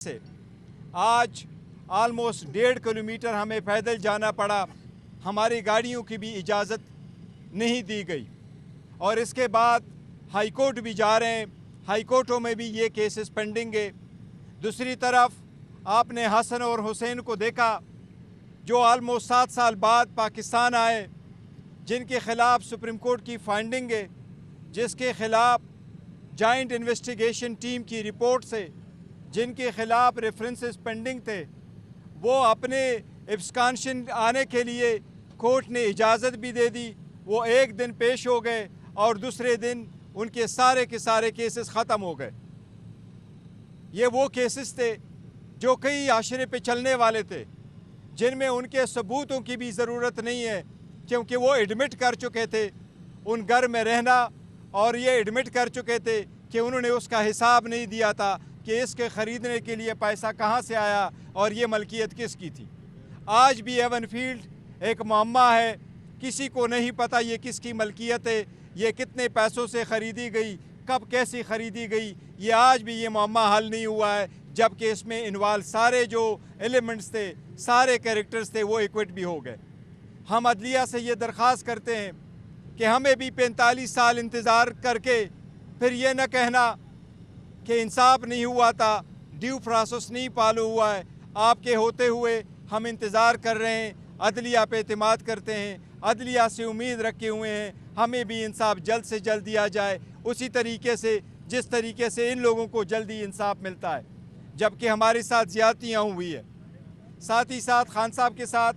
से आज almost 1.5 kilometre हमें पैदल जाना पड़ा, हमारी गाड़ियों की भी इजाज़त नहीं दी गई। और इसके बाद हाई कोर्ट भी जा रहे हैं, हाई कोर्टों में भी ये केसेस पेंडिंग है। दूसरी तरफ आपने हसन और हुसैन को देखा जो ऑलमोस्ट 7 साल बाद पाकिस्तान आए, जिनके ख़िलाफ़ सुप्रीम कोर्ट की फाइंडिंग है, जिसके ख़िलाफ़ जॉइंट इन्वेस्टिगेशन टीम की रिपोर्ट से जिनके ख़िलाफ़ रेफरेंसेस पेंडिंग थे, वो अपने एब्सकॉन्शन आने के लिए कोर्ट ने इजाज़त भी दे दी। वो एक दिन पेश हो गए और दूसरे दिन उनके सारे के सारे केसेस ख़त्म हो गए। ये वो केसेस थे जो कई आशरे पे चलने वाले थे, जिनमें उनके सबूतों की भी ज़रूरत नहीं है, क्योंकि वो एडमिट कर चुके थे उन घर में रहना, और ये एडमिट कर चुके थे कि उन्होंने उसका हिसाब नहीं दिया था कि इसके ख़रीदने के लिए पैसा कहाँ से आया और ये मलकियत किसकी थी। आज भी एवन फील्ड एक मुअम्मा है, किसी को नहीं पता ये किसकी मलकियत है, ये कितने पैसों से ख़रीदी गई, कब कैसी ख़रीदी गई, ये आज भी ये मुअम्मा हल नहीं हुआ है। जबकि इसमें इन्वॉल्व सारे जो एलिमेंट्स थे, सारे कैरेक्टर्स थे, वो इक्विट भी हो गए। हम अदलिया से ये दरख्वास्त करते हैं कि हमें भी 45 साल इंतज़ार करके फिर ये न कहना कि इंसाफ नहीं हुआ था, ड्यू प्रोसेस नहीं फॉलो हुआ है। आपके होते हुए हम इंतज़ार कर रहे हैं, अदलिया पे एतमाद करते हैं, अदलिया से उम्मीद रखे हुए हैं हमें भी इंसाफ जल्द से जल्द दिया जाए, उसी तरीके से जिस तरीके से इन लोगों को जल्दी इंसाफ मिलता है। जबकि हमारे साथ ज़्यादतियाँ हुई है। साथ ही साथ खान साहब के साथ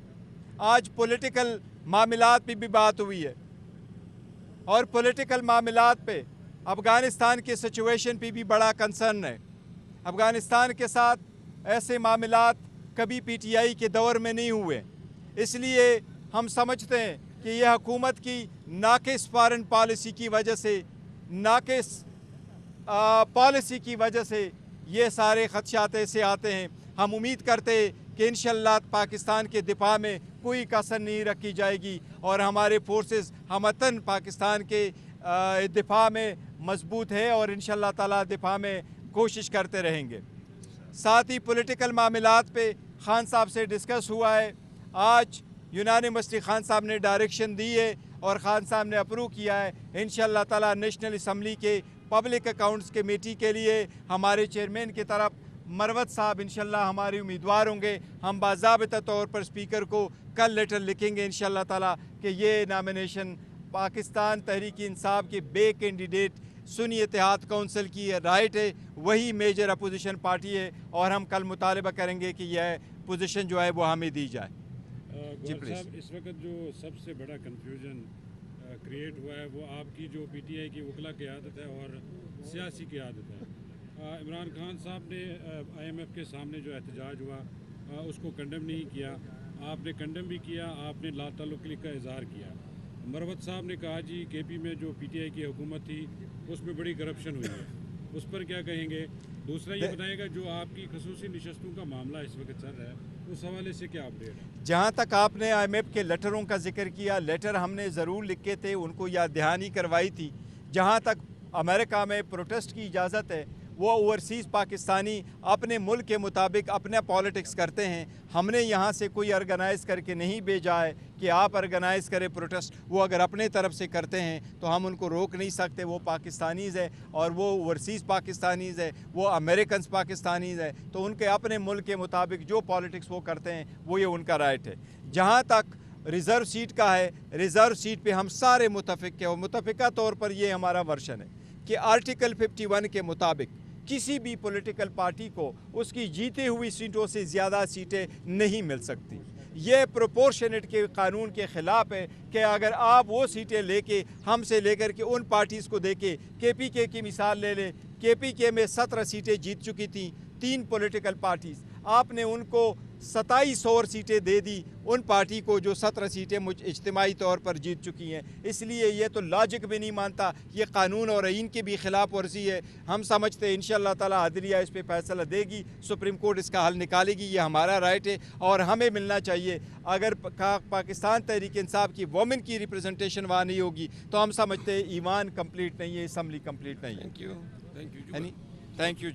आज पॉलिटिकल मामलात पे भी बात हुई है, और पॉलिटिकल मामलात पे अफ़गानिस्तान के सिचुएशन पे भी बड़ा कंसर्न है। अफ़गानिस्तान के साथ ऐसे मामलात कभी पीटीआई के दौर में नहीं हुए, इसलिए हम समझते हैं कि यह हुकूमत की नाक़िस फ़ॉरेन पॉलिसी की वजह से, नाक़िस पॉलिसी की वजह से ये सारे ख़दशात ऐसे आते हैं। हम उम्मीद करते हैं कि इंशाअल्लाह पाकिस्तान के दिफा में कोई कसर नहीं रखी जाएगी और हमारे फोर्सेस हमतन पाकिस्तान के दिफा में मजबूत है और इंशाअल्लाह ताला दिफा में कोशिश करते रहेंगे। साथ ही पॉलिटिकल मामलात पे खान साहब से डिस्कस हुआ है। आज यूनानिमसली खान साहब ने डायरेक्शन दी है और खान साहब ने अप्रूव किया है। इंशाअल्लाह ताला नेशनल असम्बली के पब्लिक अकाउंट्स कमेटी के लिए हमारे चेयरमैन की तरफ मरवत साहब इंशाअल्लाह हमारे उम्मीदवार होंगे। हम बाज़ाबिता तौर पर स्पीकर को कल लेटर लिखेंगे इंशाअल्लाह ताला कि ये नामिनेशन पाकिस्तान तहरीक इंसाफ के बे कैंडिडेट सुन्नी इत्तेहाद कौंसिल की राइट है, वही मेजर अपोजिशन पार्टी है, और हम कल मुतालबा करेंगे कि यह पोजीशन जो है वो हमें दी जाए। जी प्लीज़। इस वक्त जो सबसे बड़ा कन्फ्यूजन क्रिएट हुआ है वो आपकी जो पीटीआई की वकला की आदत है और सियासी की आदत है। इमरान खान साहब ने IMF के सामने जो एहतजाज हुआ उसको कंडेम नहीं किया, आपने कंडेम भी किया, आपने ला ताल्लुक़ का इज़हार किया। मरवत साहब ने कहा जी KP में जो पीटीआई की हुकूमत थी उसमें बड़ी करप्शन हुई है, उस पर क्या कहेंगे? दूसरा ये बताएगा जो आपकी खसूसी नशस्तों का मामला इस वक्त चल रहा है उस हवाले से क्या अपडेट है? जहाँ तक आपने IMF के लेटरों का जिक्र किया, लेटर हमने ज़रूर लिखे थे, उनको याद दहानी करवाई थी। जहाँ तक अमेरिका में प्रोटेस्ट की इजाज़त है, वो ओवरसीज़ पाकिस्तानी अपने मुल्क के मुताबिक अपने पॉलिटिक्स करते हैं। हमने यहाँ से कोई ऑर्गेनाइज़ करके नहीं भेजा है कि आप ऑर्गेनाइज़ करें प्रोटेस्ट। वो अगर अपने तरफ से करते हैं तो हम उनको रोक नहीं सकते। वो पाकिस्तानीज़ है और वो ओवरसीज़ पाकिस्तानीज़ है, वो अमेरिकन्स पाकिस्तानीज़ है, तो उनके अपने मुल्क के मुताबिक जो पॉलिटिक्स वो करते हैं वो ये उनका राइट है। जहाँ तक रिज़र्व सीट का है, रिज़र्व सीट पे हम सारे मुतफ़िक़ हैं और मुतफ़िक़ा तौर पर ये हमारा वर्शन है कि आर्टिकल 51 के मुताबिक किसी भी पॉलिटिकल पार्टी को उसकी जीती हुई सीटों से ज़्यादा सीटें नहीं मिल सकती। ये प्रोपोर्शनेट के कानून के ख़िलाफ़ है कि अगर आप वो सीटें लेके हमसे लेकर के उन पार्टीज़ को देके KPK की मिसाल ले लें, KPK में 17 सीटें जीत चुकी थी 3 पॉलिटिकल पार्टीज़, आपने उनको 27 और सीटें दे दी उन पार्टी को जो 17 सीटें इज्तिमाई तौर पर जीत चुकी हैं। इसलिए ये तो लॉजिक भी नहीं मानता, ये कानून और आइन की भी खिलाफ वर्जी है। हम समझते हैं इंशाअल्लाह ताला अदलिया इस पे फैसला देगी, सुप्रीम कोर्ट इसका हल निकालेगी, ये हमारा राइट है और हमें मिलना चाहिए। अगर पाकिस्तान तहरीक इंसाफ की वोमेन की रिप्रेजेंटेशन वहाँ नहीं होगी तो हम समझते हैं ईमान कंप्लीट नहीं है, असम्बली कंप्लीट नहीं है। Thank you. Thank you.